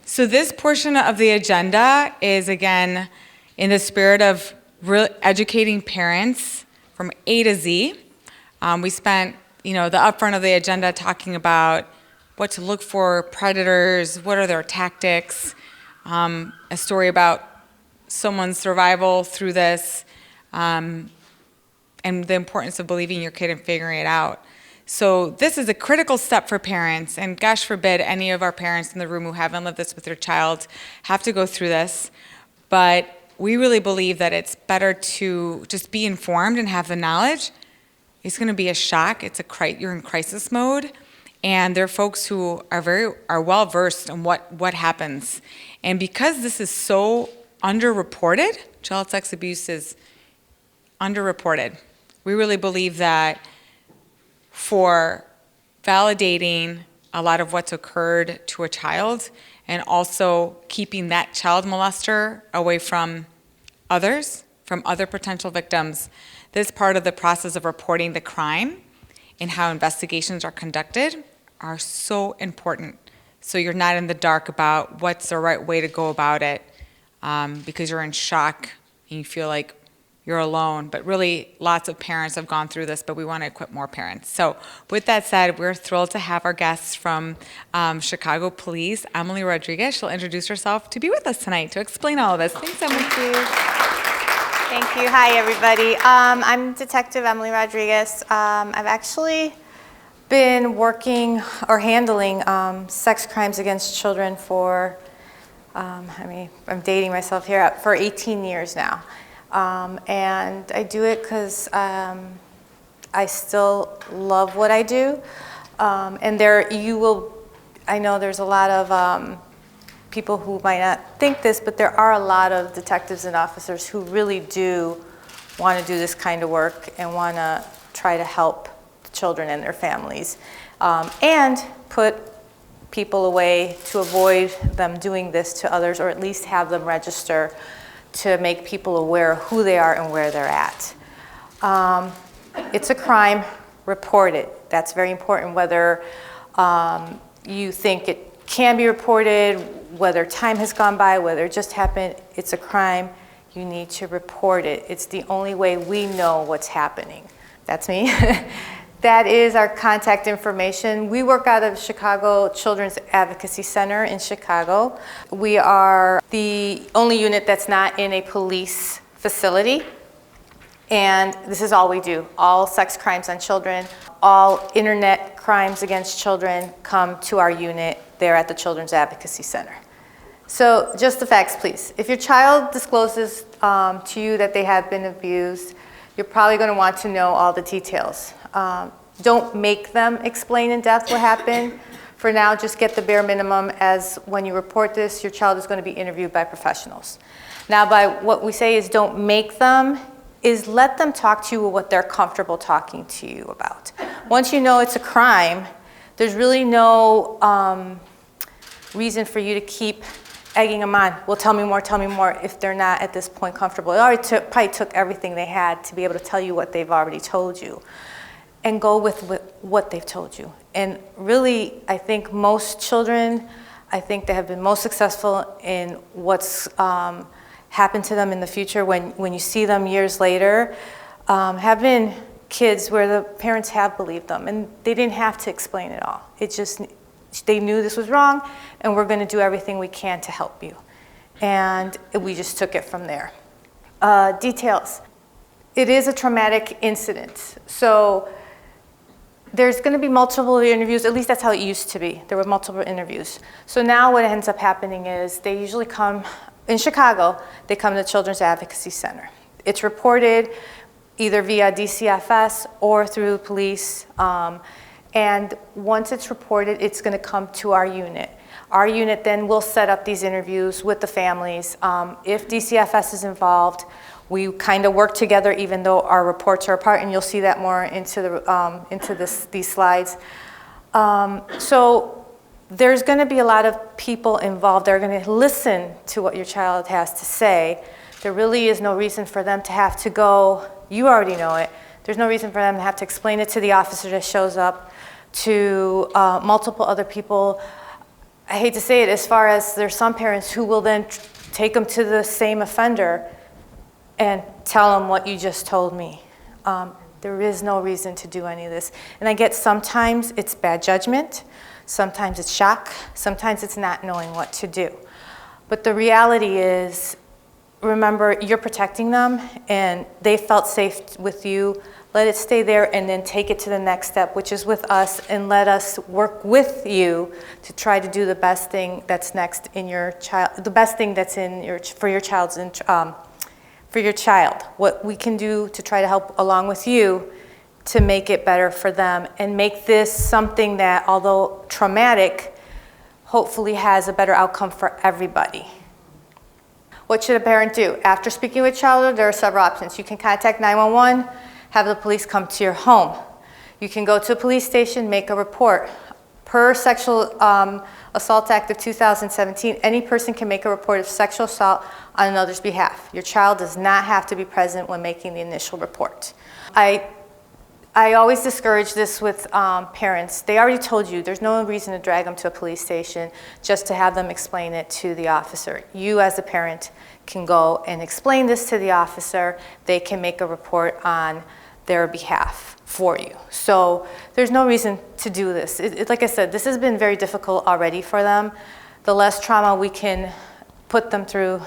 So this portion of the agenda is, again, in the spirit of educating parents from A to Z. We spent, the upfront of the agenda talking about what to look for, predators, what are their tactics, a story about someone's survival through this, and the importance of believing your kid and figuring it out. So this is a critical step for parents, and gosh forbid any of our parents in the room who haven't lived this with their child have to go through this. But we really believe that it's better to just be informed and have the knowledge. It's going to be a shock. You're in crisis mode, and there are folks who are well versed on what happens. And because this is so underreported, child sex abuse is underreported. We really believe that for validating a lot of what's occurred to a child and also keeping that child molester away from others, from other potential victims, this part of the process of reporting the crime and how investigations are conducted are so important. So you're not in the dark about what's the right way to go about it because you're in shock and you feel like you're alone. But really, lots of parents have gone through this, but we want to equip more parents. So with that said, we're thrilled to have our guests from Chicago Police, Emily Rodriguez. She'll introduce herself to be with us tonight to explain all of this. Thanks, Emily. Thank you. Hi, everybody. I'm Detective Emily Rodriguez. I've actually been working or handling sex crimes against children for, I'm dating myself here, for 18 years now. And I do it because I still love what I do. And I know there's a lot of people who might not think this, but there are a lot of detectives and officers who really do want to do this kind of work and want to try to help children and their families and put people away to avoid them doing this to others, or at least have them register to make people aware of who they are and where they're at. It's a crime, report it. That's very important, whether you think it can be reported, whether time has gone by, whether it just happened. It's a crime. You need to report it. It's the only way we know what's happening. That's me. That is our contact information. We work out of Chicago Children's Advocacy Center in Chicago. We are the only unit that's not in a police facility. And this is all we do. All sex crimes on children, all internet crimes against children come to our unit there at the Children's Advocacy Center. So just the facts, please. If your child discloses to you that they have been abused, you're probably going to want to know all the details. Don't make them explain in depth what happened. For now, just get the bare minimum, as when you report this, your child is going to be interviewed by professionals. Now, by what we say is don't make them, is let them talk to you what they're comfortable talking to you about. Once you know it's a crime, there's really no reason for you to keep egging them on. Well, tell me more, if they're not at this point comfortable. It already probably took everything they had to be able to tell you what they've already told you. And go with what they've told you. And really, I think most children, they have been most successful in what's happened to them in the future when you see them years later, have been kids where the parents have believed them and they didn't have to explain it all. They knew this was wrong and we're gonna do everything we can to help you. And we just took it from there. Details. It is a traumatic incident. So there's going to be multiple interviews, at least that's how it used to be. There were multiple interviews. So now what ends up happening is they usually come, in Chicago, they come to the Children's Advocacy Center. It's reported either via DCFS or through police. And once it's reported, it's going to come to our unit. Our unit then will set up these interviews with the families. If DCFS is involved, we kind of work together even though our reports are apart, and you'll see that more into these slides. So there's going to be a lot of people involved. They're going to listen to what your child has to say. There really is no reason for them to have to go, you already know it, there's no reason for them to have to explain it to the officer that shows up, to multiple other people. I hate to say it, as far as there's some parents who will then take them to the same offender and tell them what you just told me. There is no reason to do any of this. And I get sometimes it's bad judgment, sometimes it's shock, sometimes it's not knowing what to do. But the reality is, remember, you're protecting them and they felt safe with you. Let it stay there and then take it to the next step, which is with us, and let us work with you to try to do the best thing that's next in your child, the best thing that's in your, for your child's, for your child. What we can do to try to help along with you to make it better for them and make this something that, although traumatic, hopefully has a better outcome for everybody. What should a parent do? After speaking with child, there are several options. You can contact 911, have the police come to your home. You can go to a police station, make a report. Per Sexual Assault Act of 2017, any person can make a report of sexual assault on another's behalf. Your child does not have to be present when making the initial report. I always discourage this with parents. They already told you there's no reason to drag them to a police station just to have them explain it to the officer. You as a parent can go and explain this to the officer. They can make a report on their behalf for you. So there's no reason to do this. Like I said, this has been very difficult already for them. The less trauma we can put them through,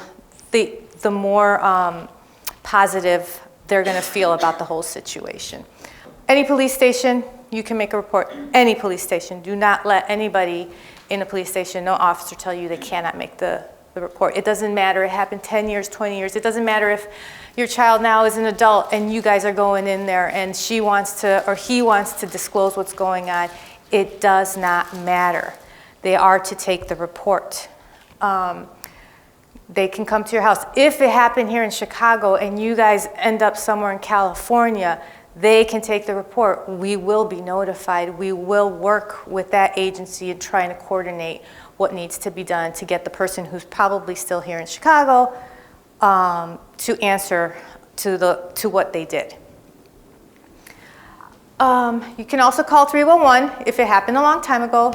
the more positive they're going to feel about the whole situation. Any police station, you can make a report. Any police station. Do not let anybody in a police station, no officer, tell you they cannot make the report. It doesn't matter. It happened 10 years, 20 years. It doesn't matter if your child now is an adult and you guys are going in there and she wants to, or he wants to disclose what's going on. It does not matter. They are to take the report. They can come to your house. If it happened here in Chicago and you guys end up somewhere in California, they can take the report. We will be notified. We will work with that agency and trying to coordinate what needs to be done to get the person who's probably still here in Chicago to answer to what they did. You can also call 311 if it happened a long time ago.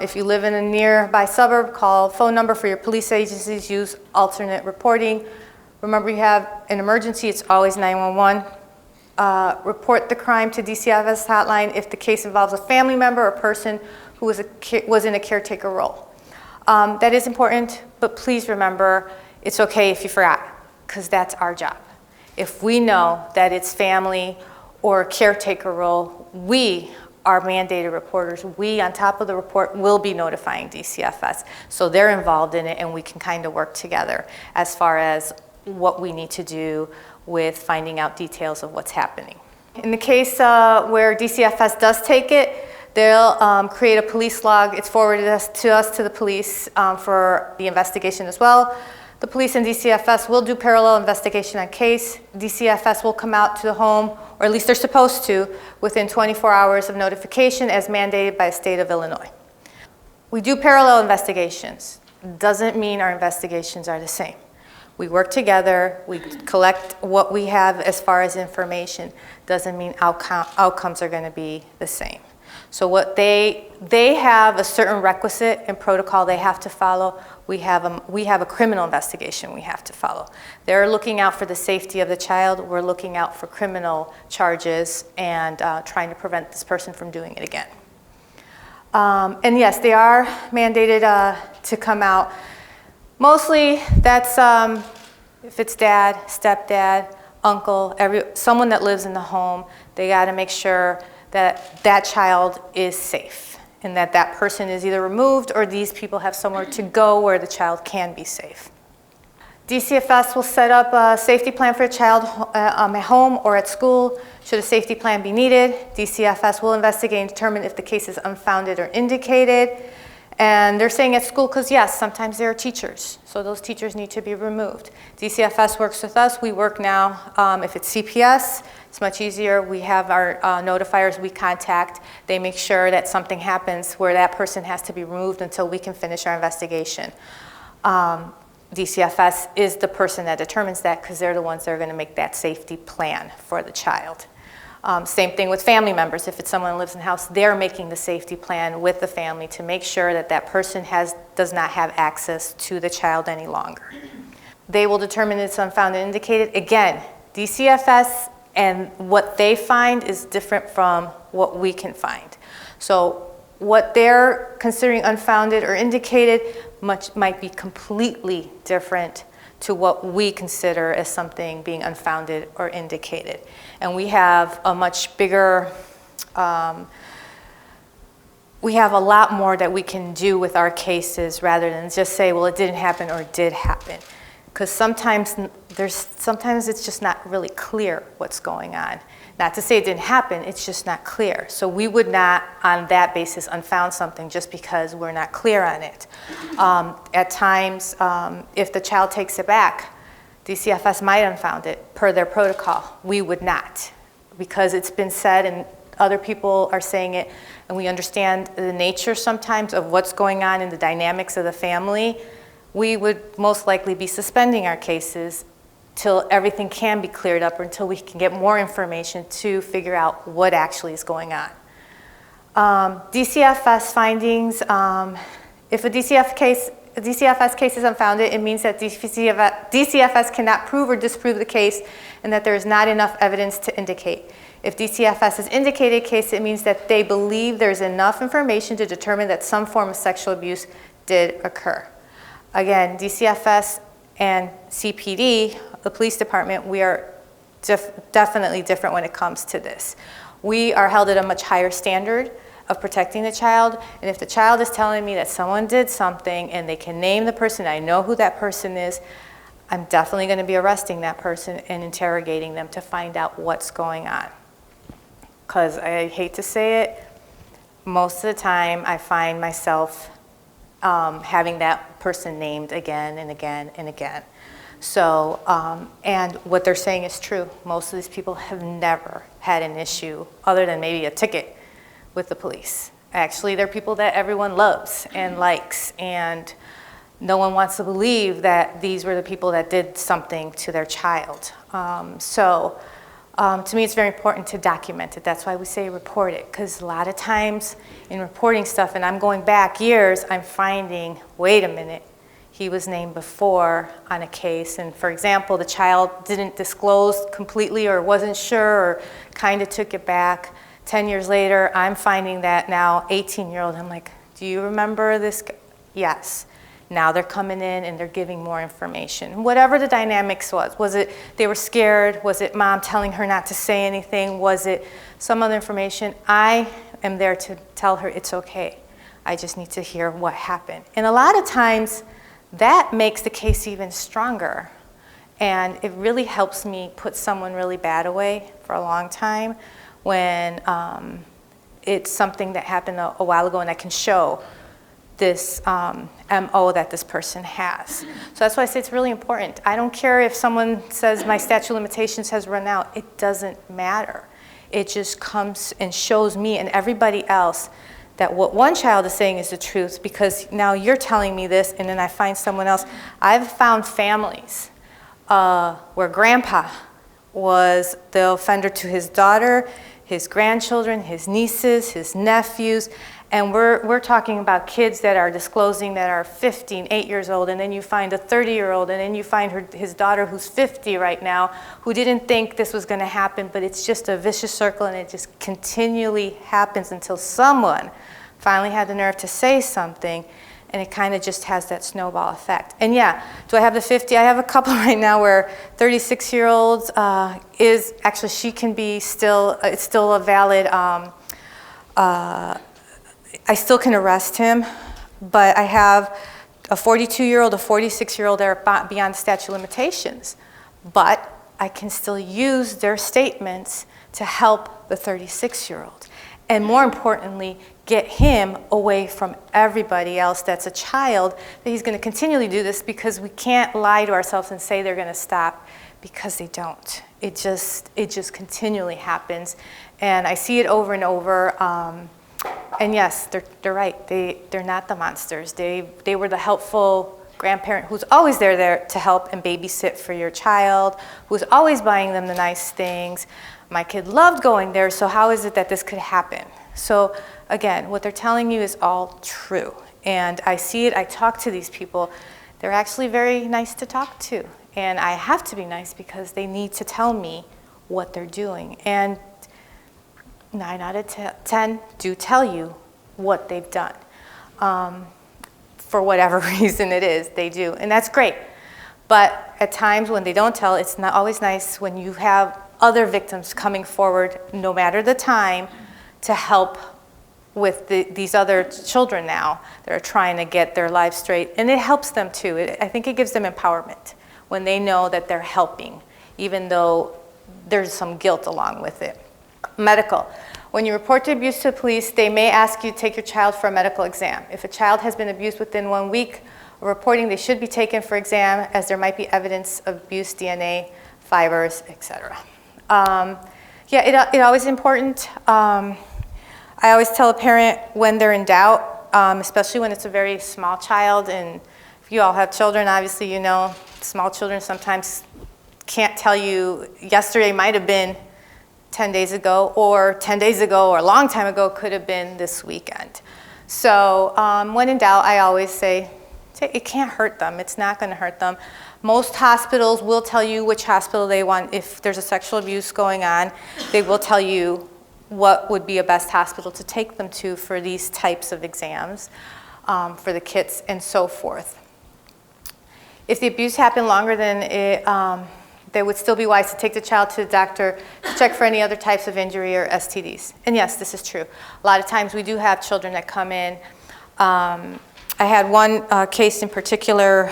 If you live in a nearby suburb, call phone number for your police agencies. Use alternate reporting. Remember, you have an emergency, it's always 911. Report the crime to DCFS hotline if the case involves a family member or person who was in a caretaker role. That is important, but please remember, it's okay if you forgot, because that's our job. If we know that it's family or caretaker role, we are mandated reporters. We, on top of the report, will be notifying DCFS. So they're involved in it, and we can kind of work together as far as what we need to do with finding out details of what's happening. In the case where DCFS does take it, they'll create a police log. It's forwarded to the police for the investigation as well. The police and DCFS will do parallel investigation on case. DCFS will come out to the home, or at least they're supposed to, within 24 hours of notification as mandated by the state of Illinois. We do parallel investigations. Doesn't mean our investigations are the same. We work together, we collect what we have as far as information. Doesn't mean outcomes are going to be the same. So what they have a certain requisite and protocol they have to follow. We have a criminal investigation we have to follow. They're looking out for the safety of the child. We're looking out for criminal charges and trying to prevent this person from doing it again. And yes, they are mandated to come out. Mostly that's if it's dad, stepdad, uncle, someone that lives in the home. They got to make sure that that child is safe and that that person is either removed or these people have somewhere to go where the child can be safe. DCFS will set up a safety plan for a child at home or at school. Should a safety plan be needed, DCFS will investigate and determine if the case is unfounded or indicated. And they're saying at school because, yes, sometimes there are teachers, so those teachers need to be removed. DCFS works with us. We work now, if it's CPS, it's much easier. We have our notifiers we contact. They make sure that something happens where that person has to be removed until we can finish our investigation. DCFS is the person that determines that because they're the ones that are going to make that safety plan for the child. Same thing with family members. If it's someone who lives in the house, they're making the safety plan with the family to make sure that that person does not have access to the child any longer. They will determine it's unfounded and indicated. Again, DCFS and what they find is different from what we can find. So what they're considering unfounded or indicated might be completely different to what we consider as something being unfounded or indicated. And we have a much bigger, we have a lot more that we can do with our cases rather than just say, well, it didn't happen or it did happen. Because sometimes it's just not really clear what's going on. Not to say it didn't happen, it's just not clear. So we would not, on that basis, unfound something just because we're not clear on it. At times, if the child takes it back, DCFS might unfound it per their protocol. We would not, because it's been said and other people are saying it, and we understand the nature sometimes of what's going on in the dynamics of the family. We would most likely be suspending our cases till everything can be cleared up or until we can get more information to figure out what actually is going on. DCFS findings, if a DCFS case is unfounded, it means that DCFS cannot prove or disprove the case and that there is not enough evidence to indicate. If DCFS has indicated a case, it means that they believe there's enough information to determine that some form of sexual abuse did occur. Again, DCFS and CPD, the police department, we are definitely different when it comes to this. We are held at a much higher standard of protecting the child, and if the child is telling me that someone did something and they can name the person, I know who that person is, I'm definitely going to be arresting that person and interrogating them to find out what's going on. Because I hate to say it, most of the time I find myself having that person named again and again and again. So, and what they're saying is true. Most of these people have never had an issue other than maybe a ticket with the police. Actually, they're people that everyone loves and likes, and no one wants to believe that these were the people that did something to their child. To me, it's very important to document it. That's why we say report it, because a lot of times in reporting stuff, and I'm going back years, I'm finding, wait a minute, he was named before on a case, and for example, the child didn't disclose completely or wasn't sure or kind of took it back. 10 years later, I'm finding that now 18-year-old, I'm like, do you remember this? Yes. Now they're coming in and they're giving more information. Whatever the dynamics was it they were scared? Was it mom telling her not to say anything? Was it some other information? I am there to tell her it's okay. I just need to hear what happened. And a lot of times that makes the case even stronger. And it really helps me put someone really bad away for a long time when it's something that happened a while ago and I can show this MO that this person has. So that's why I say it's really important. I don't care if someone says my statute of limitations has run out. It doesn't matter. It just comes and shows me and everybody else that what one child is saying is the truth, because now you're telling me this and then I find someone else. I've found families where grandpa was the offender to his daughter, his grandchildren, his nieces, his nephews, and we're talking about kids that are disclosing that are 15, 8 years old, and then you find a 30-year-old, and then you find his daughter who's 50 right now, who didn't think this was going to happen, but it's just a vicious circle, and it just continually happens until someone finally had the nerve to say something, and it kind of just has that snowball effect. And yeah, do I have the 50? I have a couple right now where 36-year-olds is, actually she can be still, it's still a valid, I still can arrest him, but I have a 42-year-old, a 46-year-old that are beyond statute of limitations. But I can still use their statements to help the 36-year-old. And more importantly, get him away from everybody else that's a child, that he's going to continually do this, because we can't lie to ourselves and say they're going to stop, because they don't. It just continually happens. And I see it over and over. And yes, they're right. They're not the monsters. They were the helpful grandparent who's always there to help and babysit for your child, who's always buying them the nice things. My kid loved going there, so how is it that this could happen? So again, what they're telling you is all true. And I see it, I talk to these people. They're actually very nice to talk to. And I have to be nice because they need to tell me what they're doing. And 9 out of 10 do tell you what they've done. For whatever reason it is, they do. And that's great. But at times when they don't tell, it's not always nice when you have other victims coming forward, no matter the time, to help with these other children now that are trying to get their lives straight. And it helps them too. I think it gives them empowerment when they know that they're helping, even though there's some guilt along with it. Medical. When you report the abuse to the police, they may ask you to take your child for a medical exam. If a child has been abused within 1 week of reporting, they should be taken for exam as there might be evidence of abuse, DNA, fibers, etc. It's always important. I always tell a parent when they're in doubt, especially when it's a very small child, and if you all have children, obviously you know small children sometimes can't tell you yesterday might have been 10 days ago, or 10 days ago, or a long time ago could have been this weekend. So when in doubt, I always say, it can't hurt them. It's not going to hurt them. Most hospitals will tell you which hospital they want. If there's a sexual abuse going on, they will tell you what would be a best hospital to take them to for these types of exams, for the kits and so forth. If the abuse happened longer than it, they would still be wise to take the child to the doctor to check for any other types of injury or STDs. And yes, this is true. A lot of times we do have children that come in. I had one case in particular,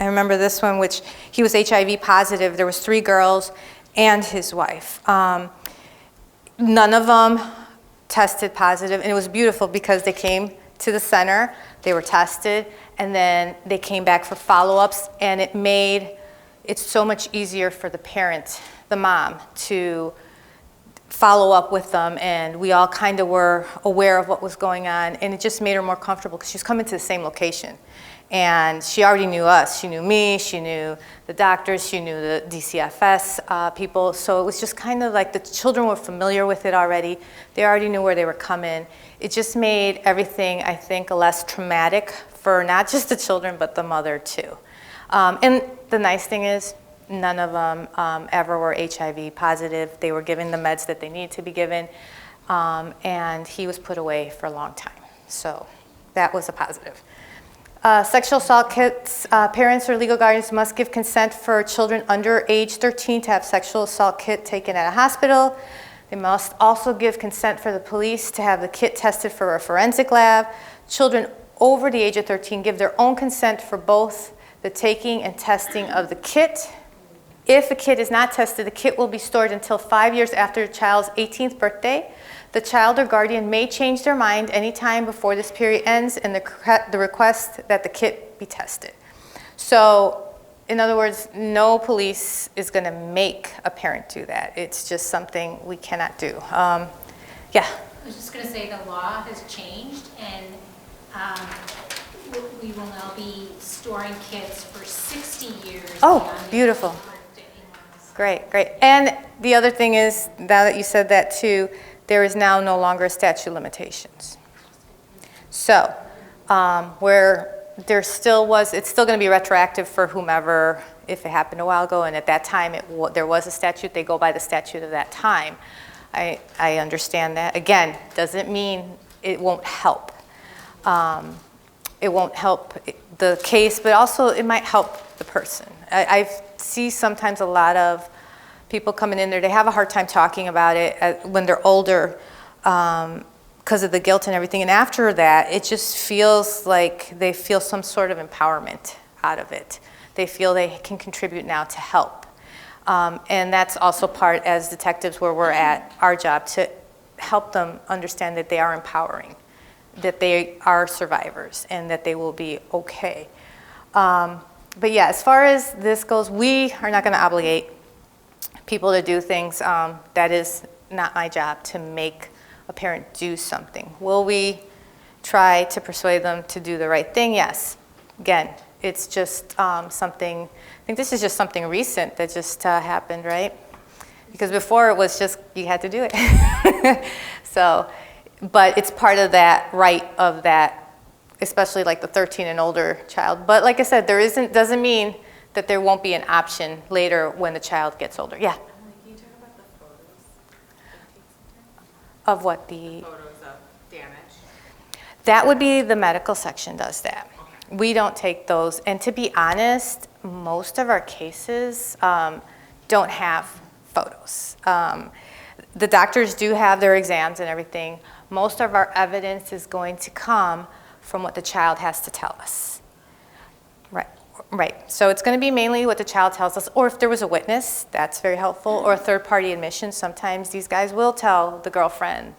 I remember this one, which he was HIV positive. There was 3 girls and his wife. None of them tested positive, and it was beautiful because they came to the center, they were tested, and then they came back for follow-ups, and it made it's so much easier for the parent, the mom, to follow up with them, and we all kind of were aware of what was going on, and it just made her more comfortable because she was coming to the same location. And she already knew us. She knew me, she knew the doctors, she knew the DCFS people, so it was just kind of like the children were familiar with it already. They already knew where they were coming. It just made everything, I think, less traumatic for not just the children, but the mother too. And the nice thing is, none of them ever were HIV positive. They were given the meds that they needed to be given, and he was put away for a long time. So that was a positive. Sexual assault kits, parents or legal guardians must give consent for children under age 13 to have sexual assault kit taken at a hospital. They must also give consent for the police to have the kit tested for a forensic lab. Children over the age of 13 give their own consent for both the taking and testing of the kit. If the kit is not tested, the kit will be stored until 5 years after the child's 18th birthday. The child or guardian may change their mind anytime before this period ends and the request that the kit be tested. So, in other words, no police is going to make a parent do that. It's just something we cannot do. Yeah? I was just going to say the law has changed, and we will now be storing kits for 60 years. Oh, beautiful. Great, great. And the other thing is, now that you said that too, there is now no longer a statute of limitations. So, where there still was, it's still going to be retroactive for whomever, if it happened a while ago, and at that time there was a statute, they go by the statute of that time. I understand that. Again, doesn't mean it won't help. It won't help the case, but also it might help the person. I see sometimes a lot of people coming in there, they have a hard time talking about it when they're older because of the guilt and everything. And after that, it just feels like they feel some sort of empowerment out of it. They feel they can contribute now to help. And that's also part, as detectives, where we're at, our job, to help them understand that they are empowering, that they are survivors, and that they will be okay. But yeah, as far as this goes, we are not going to obligate people to do things. That is not my job, to make a parent do something. Will we try to persuade them to do the right thing? Yes. Again, It's just something, I think this is just something recent that just happened, right? Because before it was just, you had to do it. So, but it's part of that right of that, especially like the 13 and older child. But like I said, doesn't mean that there won't be an option later when the child gets older. Yeah? Can you talk about the photos? Of what? The Photos of damage? That would be the medical section does that. Okay. We don't take those. And to be honest, most of our cases don't have photos. The doctors do have their exams and everything. Most of our evidence is going to come from what the child has to tell us. Right. So it's going to be mainly what the child tells us, or if there was a witness, that's very helpful, or a third-party admission. Sometimes these guys will tell the girlfriend,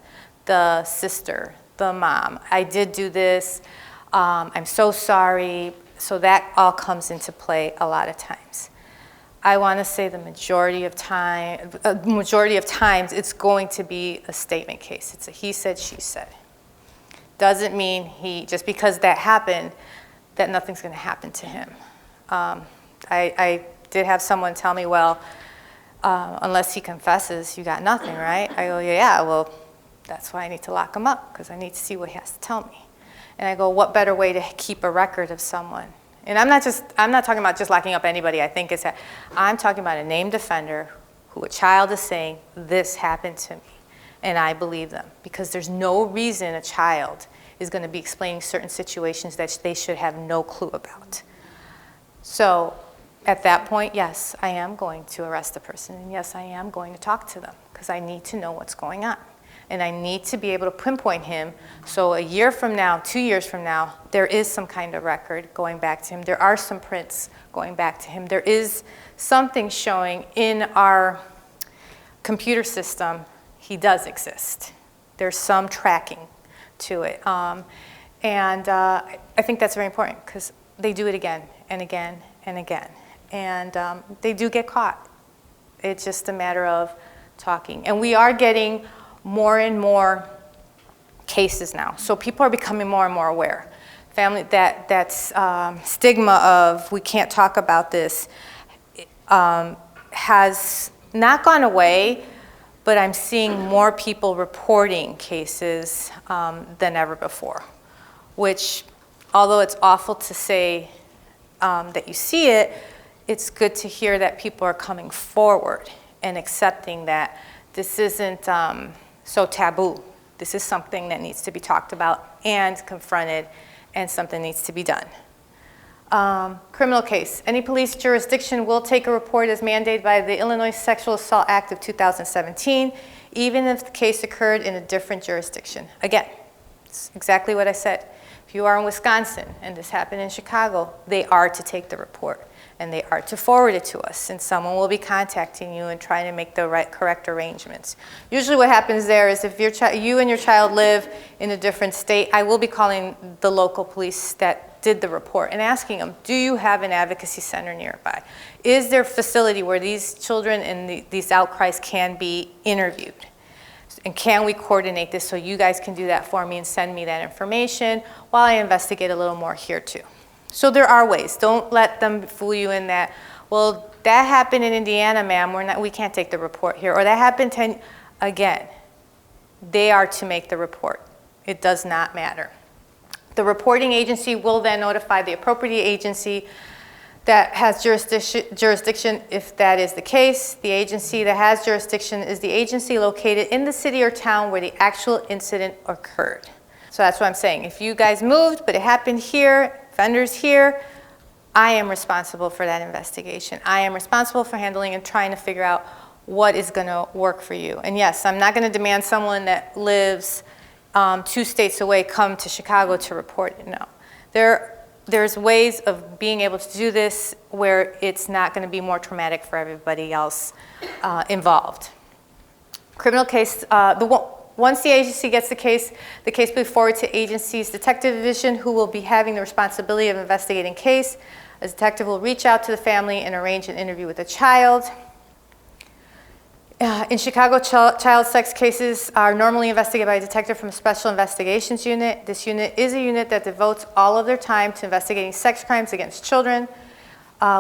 the sister, the mom, I did do this, I'm so sorry. So that all comes into play a lot of times. I want to say the majority of times, it's going to be a statement case. It's a he said, she said. Doesn't mean just because that happened, that nothing's going to happen to him. I did have someone tell me, well, unless he confesses, you got nothing, right? I go, yeah, well, that's why I need to lock him up, because I need to see what he has to tell me. And I go, what better way to keep a record of someone? And I'm not talking about just locking up anybody. I think I'm talking about a named offender who a child is saying, this happened to me, and I believe them, because there's no reason a child is going to be explaining certain situations that they should have no clue about. So at that point, yes, I am going to arrest the person, and yes, I am going to talk to them, because I need to know what's going on. And I need to be able to pinpoint him, so a year from now, 2 years from now, there is some kind of record going back to him. There are some prints going back to him. There is something showing in our computer system he does exist. There's some tracking to it. I think that's very important, because they do it again and again and again. And they do get caught. It's just a matter of talking. And we are getting more and more cases now. So people are becoming more and more aware. That's stigma of we can't talk about this has not gone away, but I'm seeing more people reporting cases than ever before, which, although it's awful to say that you see it, it's good to hear that people are coming forward and accepting that this isn't so taboo. This is something that needs to be talked about and confronted, and something needs to be done. Criminal case. Any police jurisdiction will take a report as mandated by the Illinois Sexual Assault Act of 2017, even if the case occurred in a different jurisdiction. Again, it's exactly what I said. If you are in Wisconsin and this happened in Chicago, they are to take the report, and they are to forward it to us, and someone will be contacting you and trying to make the correct arrangements. Usually what happens there is if you and your child live in a different state, I will be calling the local police that did the report and asking them, do you have an advocacy center nearby? Is there a facility where these children and these outcries can be interviewed? And can we coordinate this so you guys can do that for me and send me that information while I investigate a little more here too? So there are ways. Don't let them fool you in that, well, that happened in Indiana, ma'am, we can't take the report here. Or that happened again, they are to make the report. It does not matter. The reporting agency will then notify the appropriate agency that has jurisdiction if that is the case. The agency that has jurisdiction is the agency located in the city or town where the actual incident occurred. So that's what I'm saying. If you guys moved, but it happened here, offenders here, I am responsible for that investigation. I am responsible for handling and trying to figure out what is going to work for you. And yes, I'm not going to demand someone that lives 2 states away come to Chicago to report it. No. There's ways of being able to do this where it's not going to be more traumatic for everybody else involved. Criminal case, once the agency gets the case will be forwarded to agency's detective division, who will be having the responsibility of investigating case. A detective will reach out to the family and arrange an interview with the child. In Chicago, child sex cases are normally investigated by a detective from a special investigations unit. This unit is a unit that devotes all of their time to investigating sex crimes against children.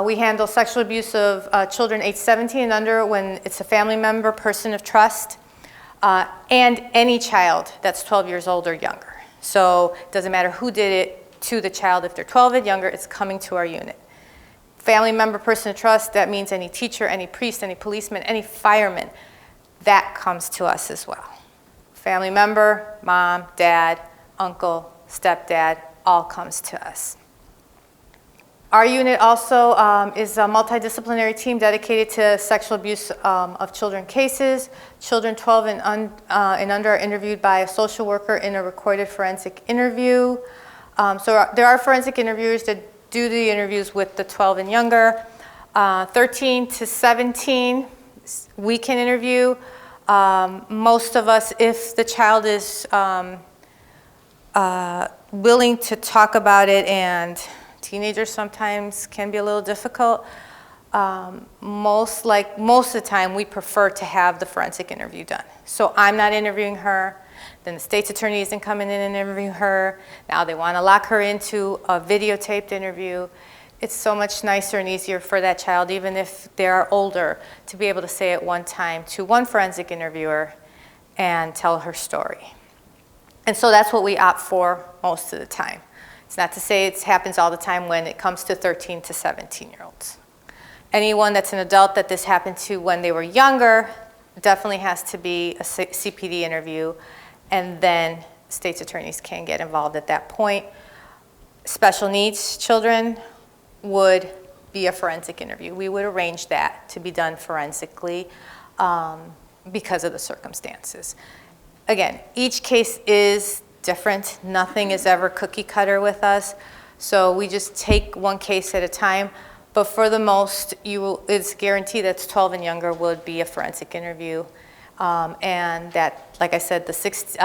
We handle sexual abuse of children aged 17 and under when it's a family member, person of trust, and any child that's 12 years old or younger. So it doesn't matter who did it to the child. If they're 12 and younger, it's coming to our unit. Family member, person of trust, that means any teacher, any priest, any policeman, any fireman, that comes to us as well. Family member, mom, dad, uncle, stepdad, all comes to us. Our unit also is a multidisciplinary team dedicated to sexual abuse of children cases. Children 12 and under are interviewed by a social worker in a recorded forensic interview. So there are forensic interviewers that do the interviews with the 12 and younger. 13 to 17, we can interview. Most of us, if the child is willing to talk about it, and teenagers sometimes can be a little difficult, most of the time we prefer to have the forensic interview done. So I'm not interviewing her. Then the state's attorney isn't coming in and interviewing her. Now they want to lock her into a videotaped interview. It's so much nicer and easier for that child, even if they're older, to be able to say at one time to one forensic interviewer and tell her story. And so that's what we opt for most of the time. It's not to say it happens all the time when it comes to 13 to 17-year-olds. Anyone that's an adult that this happened to when they were younger definitely has to be a CPD interview, and then state's attorneys can get involved at that point. Special needs children would be a forensic interview. We would arrange that to be done forensically because of the circumstances. Again, each case is different. Nothing is ever cookie cutter with us. So we just take one case at a time. But for the most, it's guaranteed that 12 and younger would be a forensic interview. And that, like I said, the 13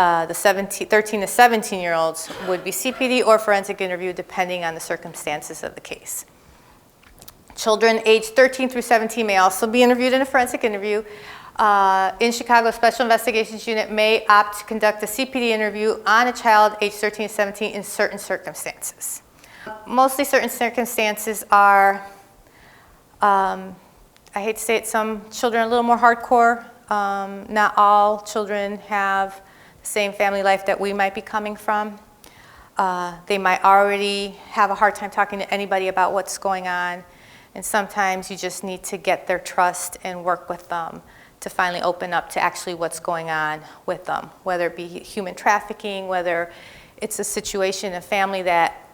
to 17-year-olds would be CPD or forensic interview depending on the circumstances of the case. Children aged 13 through 17 may also be interviewed in a forensic interview. In Chicago, Special Investigations Unit may opt to conduct a CPD interview on a child aged 13 to 17 in certain circumstances. Mostly certain circumstances are, I hate to say it, some children are a little more hardcore. Not all children have the same family life that we might be coming from. They might already have a hard time talking to anybody about what's going on. And sometimes you just need to get their trust and work with them to finally open up to actually what's going on with them, whether it be human trafficking, whether it's a situation, a family that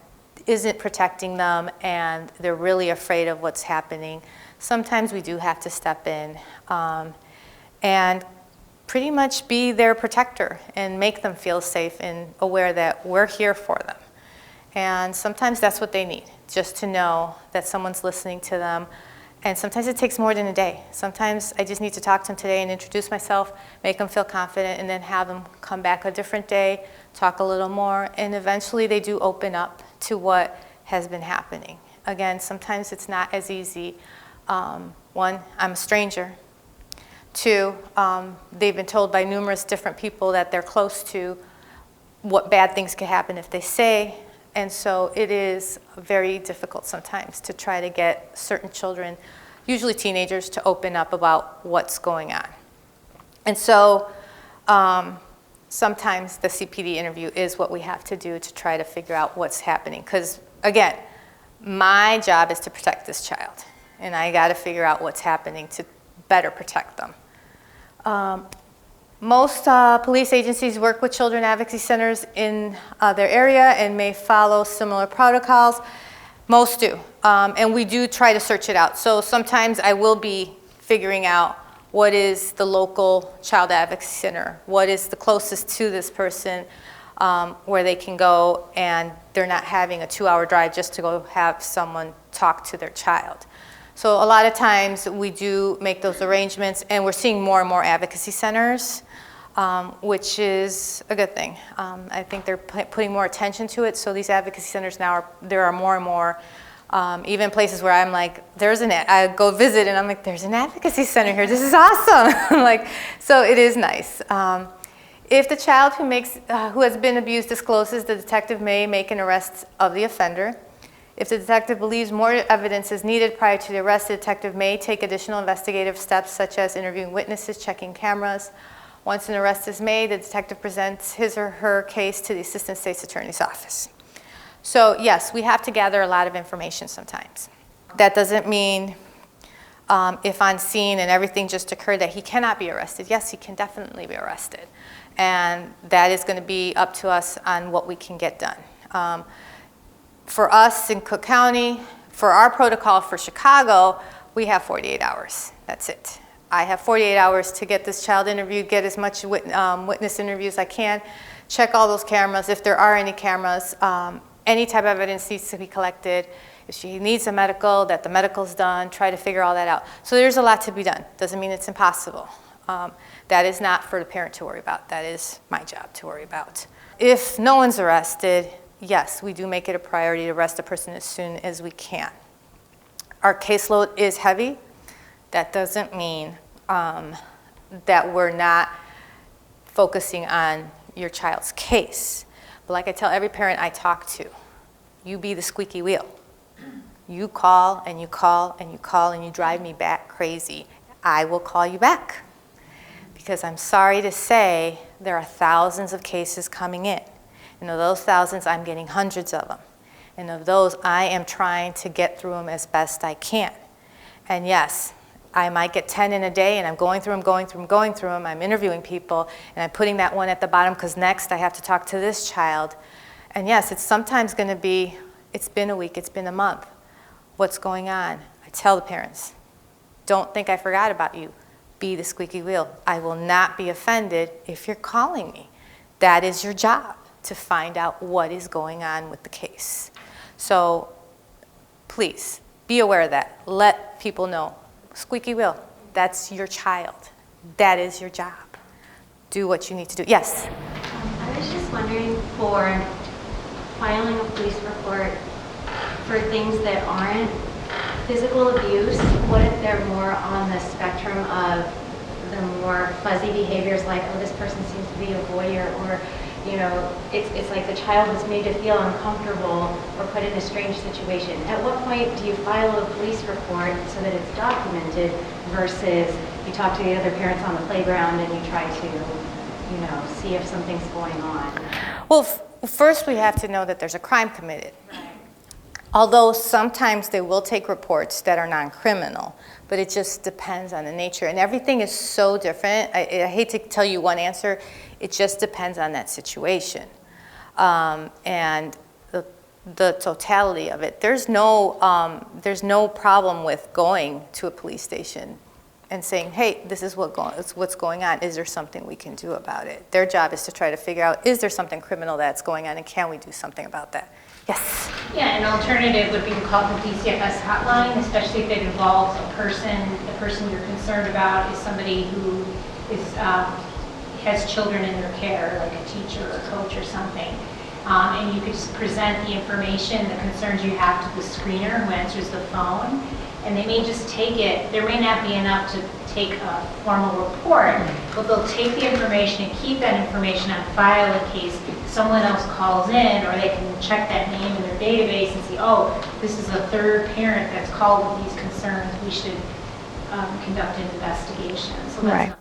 isn't protecting them and they're really afraid of what's happening. Sometimes we do have to step in and pretty much be their protector and make them feel safe and aware that we're here for them. And sometimes that's what they need, just to know that someone's listening to them. And sometimes it takes more than a day. Sometimes I just need to talk to them today and introduce myself, make them feel confident, and then have them come back a different day, talk a little more, and eventually they do open up to what has been happening. Again, sometimes it's not as easy. One, I'm a stranger. Two, they've been told by numerous different people that they're close to what bad things could happen if they say. And so it is very difficult sometimes to try to get certain children, usually teenagers, to open up about what's going on. And so sometimes the CPD interview is what we have to do to try to figure out what's happening. Because again, my job is to protect this child. And I got to figure out what's happening to better protect them. Most police agencies work with children advocacy centers in their area and may follow similar protocols. Most do, and we do try to search it out. So sometimes I will be figuring out what is the local child advocacy center, what is the closest to this person where they can go and they're not having a 2-hour drive just to go have someone talk to their child. So a lot of times we do make those arrangements, and we're seeing more and more advocacy centers, which is a good thing. I think they're putting more attention to it. So these advocacy centers now, there are more and more Even places where I'm like, I go visit and I'm like, there's an advocacy center here. This is awesome. Like, so it is nice. If the child who has been abused discloses, the detective may make an arrest of the offender. If the detective believes more evidence is needed prior to the arrest, the detective may take additional investigative steps such as interviewing witnesses, checking cameras. Once an arrest is made, the detective presents his or her case to the Assistant State's Attorney's Office. So yes, we have to gather a lot of information sometimes. That doesn't mean if on scene and everything just occurred that he cannot be arrested. Yes, he can definitely be arrested. And that is going to be up to us on what we can get done. For us in Cook County, for our protocol for Chicago, we have 48 hours. That's it. I have 48 hours to get this child interviewed, get as much witness interviews as I can, check all those cameras, if there are any cameras. Any type of evidence needs to be collected. If she needs a medical, that the medical's done, try to figure all that out. So there's a lot to be done. Doesn't mean it's impossible. That is not for the parent to worry about. That is my job to worry about. If no one's arrested, yes, we do make it a priority to arrest a person as soon as we can. Our caseload is heavy. That doesn't mean that we're not focusing on your child's case. But like I tell every parent I talk to, you be the squeaky wheel. You call and you call and you call and you drive me back crazy. I will call you back. Because I'm sorry to say, there are thousands of cases coming in. And of those thousands, I'm getting hundreds of them. And of those, I am trying to get through them as best I can. And yes, I might get 10 in a day, and I'm going through them. I'm interviewing people, and I'm putting that one at the bottom because next I have to talk to this child. And yes, it's sometimes going to be, it's been a week, it's been a month. What's going on? I tell the parents, don't think I forgot about you. Be the squeaky wheel. I will not be offended if you're calling me. That is your job, to find out what is going on with the case. So please be aware of that. Let people know. Squeaky wheel, that's your child. That is your job. Do what you need to do. Yes? I was just wondering, for filing a police report for things that aren't physical abuse, what if they're more on the spectrum of the more fuzzy behaviors, like, oh, this person seems to be a voyeur, or, you know, it's like the child was made to feel uncomfortable or put in a strange situation. At what point do you file a police report so that it's documented versus you talk to the other parents on the playground and you try to, you know, see if something's going on? Well, first we have to know that there's a crime committed. Right. Although sometimes they will take reports that are non-criminal, but it just depends on the nature. And everything is so different. I hate to tell you one answer. It just depends on that situation. And the totality of it. There's no problem with going to a police station and saying, hey, this is what's going on. Is there something we can do about it? Their job is to try to figure out, is there something criminal that's going on, and can we do something about that? Yes? Yeah, an alternative would be to call the DCFS hotline, especially if it involves a person. The person you're concerned about is somebody who has children in their care, like a teacher or a coach or something. And you could just present the information, the concerns you have to the screener who answers the phone, and they may just take it. There may not be enough to take a formal report, but they'll take the information and keep that information on file in case someone else calls in, or they can check that name in their database and see, oh, this is a third parent that's called with these concerns. We should conduct an investigation. So that's right.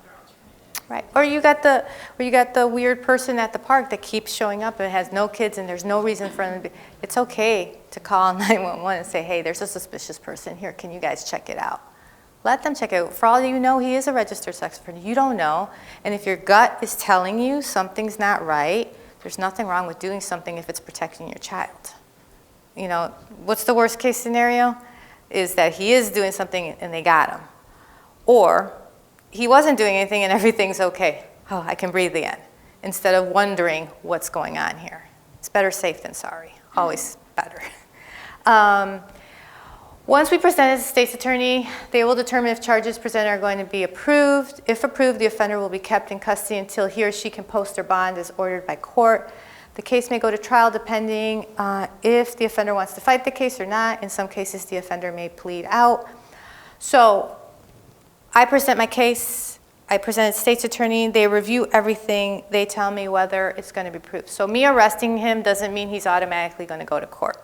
Right. Or you got the weird person at the park that keeps showing up and has no kids and there's no reason for them to be. It's okay to call 911 and say, hey, there's a suspicious person here. Can you guys check it out? Let them check it out. For all you know, he is a registered sex offender. You don't know. And if your gut is telling you something's not right, there's nothing wrong with doing something if it's protecting your child. You know, what's the worst case scenario? Is that he is doing something and they got him. Or he wasn't doing anything and everything's okay. Oh, I can breathe again. Instead of wondering what's going on here. It's better safe than sorry. Always better. Once we present it to the state's attorney, they will determine if charges presented are going to be approved. If approved, the offender will be kept in custody until he or she can post their bond as ordered by court. The case may go to trial depending if the offender wants to fight the case or not. In some cases, the offender may plead out. So I present my case, I present it to state's attorney, they review everything, they tell me whether it's going to be proved. So me arresting him doesn't mean he's automatically going to go to court.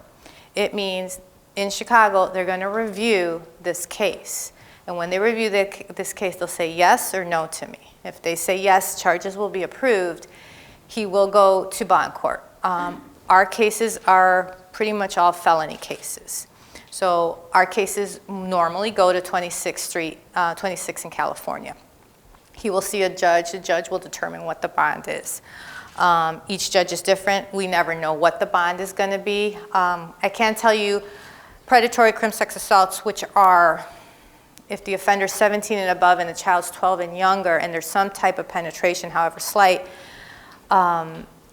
It means in Chicago, they're going to review this case. And when they review this case, they'll say yes or no to me. If they say yes, charges will be approved. He will go to bond court. Our cases are pretty much all felony cases. So our cases normally go to 26th Street, 26 in California. He will see a judge. The judge will determine what the bond is. Each judge is different. We never know what the bond is going to be. I can tell you predatory criminal sex assaults, which are if the offender is 17 and above and the child's 12 and younger, and there's some type of penetration, however slight,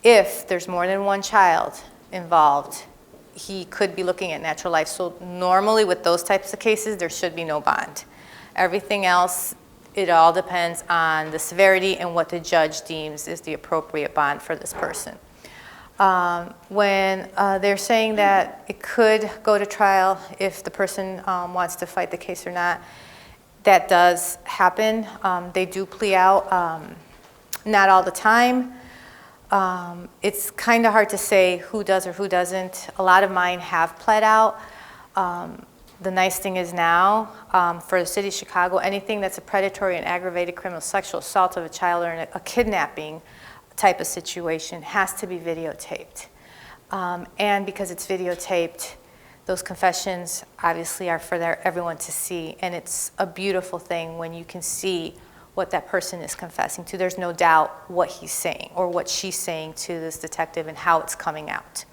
if there's more than one child involved, he could be looking at natural life. So normally with those types of cases, there should be no bond. Everything else, it all depends on the severity and what the judge deems is the appropriate bond for this person. When they're saying that it could go to trial if the person wants to fight the case or not, that does happen. They do plea out, not all the time. It's kind of hard to say who does or who doesn't. A lot of mine have pled out. The nice thing is now, for the city of Chicago, anything that's a predatory and aggravated criminal sexual assault of a child or a kidnapping type of situation has to be videotaped. And because it's videotaped, those confessions obviously are for everyone to see. And it's a beautiful thing when you can see what that person is confessing to. There's no doubt what he's saying or what she's saying to this detective and how it's coming out.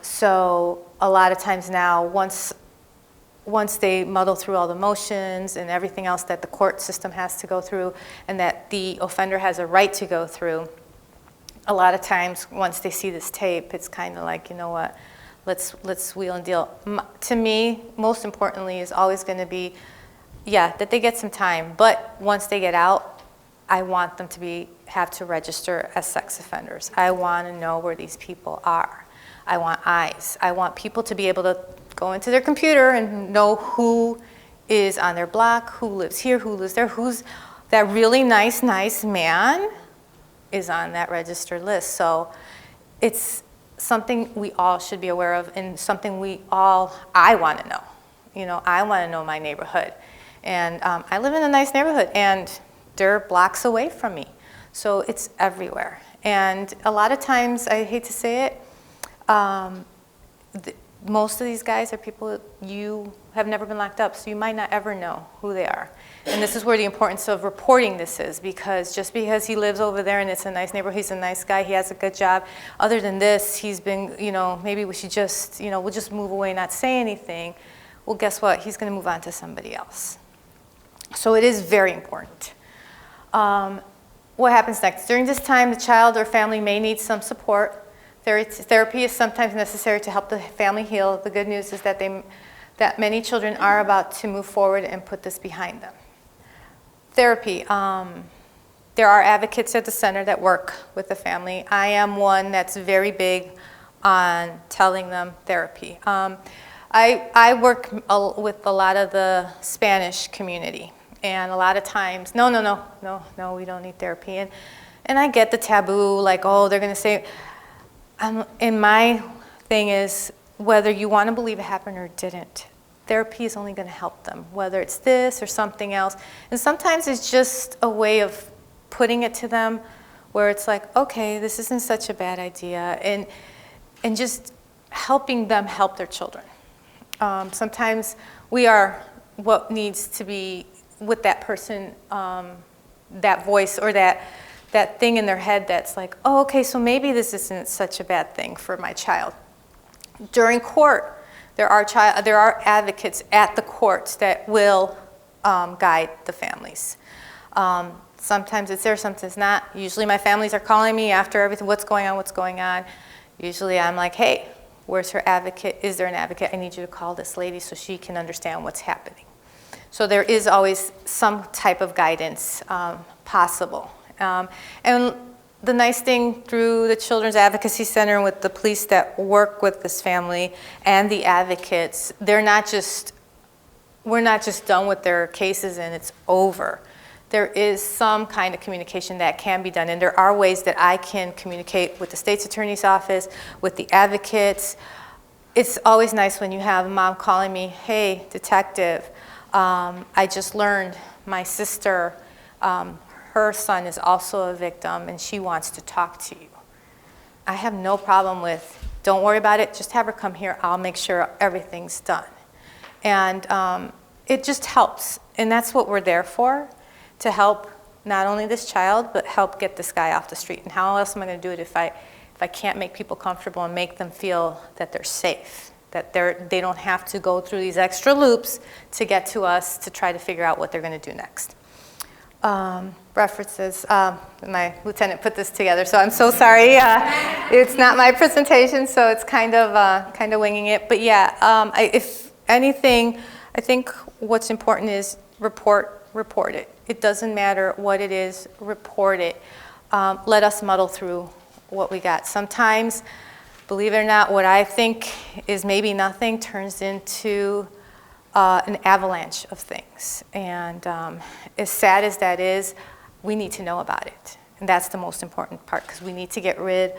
So a lot of times now, once they muddle through all the motions and everything else that the court system has to go through and that the offender has a right to go through, a lot of times once they see this tape, it's kind of like, you know what, let's wheel and deal. To me, most importantly is always going to be, yeah, that they get some time, but once they get out, I want them to have to register as sex offenders. I want to know where these people are. I want eyes. I want people to be able to go into their computer and know who is on their block, who lives here, who lives there, who's that really nice man is on that registered list. So it's something we all should be aware of and something I want to know. You know, I want to know my neighborhood. And I live in a nice neighborhood and they're blocks away from me. So it's everywhere. And a lot of times, I hate to say it, most of these guys are people that you have never been locked up, so you might not ever know who they are. And this is where the importance of reporting this is, because just because he lives over there and it's a nice neighborhood, he's a nice guy, he has a good job, other than this, he's been, you know, maybe we should just, you know, we'll just move away and not say anything. Well, guess what? He's going to move on to somebody else. So it is very important. What happens next? During this time, the child or family may need some support. Therapy is sometimes necessary to help the family heal. The good news is that many children are about to move forward and put this behind them. Therapy. There are advocates at the center that work with the family. I am one that's very big on telling them therapy. I work with a lot of the Spanish community. And a lot of times, no, we don't need therapy. And I get the taboo, like, oh, they're going to say, and my thing is, whether you want to believe it happened or didn't, therapy is only going to help them, whether it's this or something else. And sometimes it's just a way of putting it to them where it's like, okay, this isn't such a bad idea, and just helping them help their children. Sometimes we are what needs to be with that person, that voice or that thing in their head that's like, oh, okay, so maybe this isn't such a bad thing for my child. During court, there are advocates at the courts that will guide the families. Sometimes it's there, sometimes it's not. Usually my families are calling me after everything, what's going on. Usually I'm like, hey, where's her advocate? Is there an advocate? I need you to call this lady so she can understand what's happening. So there is always some type of guidance possible. And the nice thing through the Children's Advocacy Center and with the police that work with this family and the advocates, we're not just done with their cases and it's over. There is some kind of communication that can be done, and there are ways that I can communicate with the state's attorney's office, with the advocates. It's always nice when you have a mom calling me, hey, detective, I just learned my sister, her son is also a victim and she wants to talk to you. I have no problem with, don't worry about it, just have her come here, I'll make sure everything's done. And it just helps, and that's what we're there for, to help not only this child, but help get this guy off the street. And how else am I going to do it if I can't make people comfortable and make them feel that they're safe, that they don't have to go through these extra loops to get to us to try to figure out what they're going to do next. References, my lieutenant put this together, so I'm so sorry. It's not my presentation, so it's kind of winging it. But yeah, if anything, I think what's important is report it. It doesn't matter what it is, report it. Let us muddle through what we got. Sometimes, believe it or not, what I think is maybe nothing turns into an avalanche of things. And as sad as that is, we need to know about it. And that's the most important part, because we need to get rid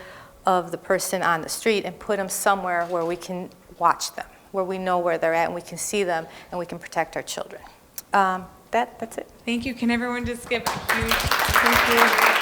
of the person on the street and put them somewhere where we can watch them, where we know where they're at and we can see them and we can protect our children. That's it. Thank you. Can everyone just give a huge... Thank you.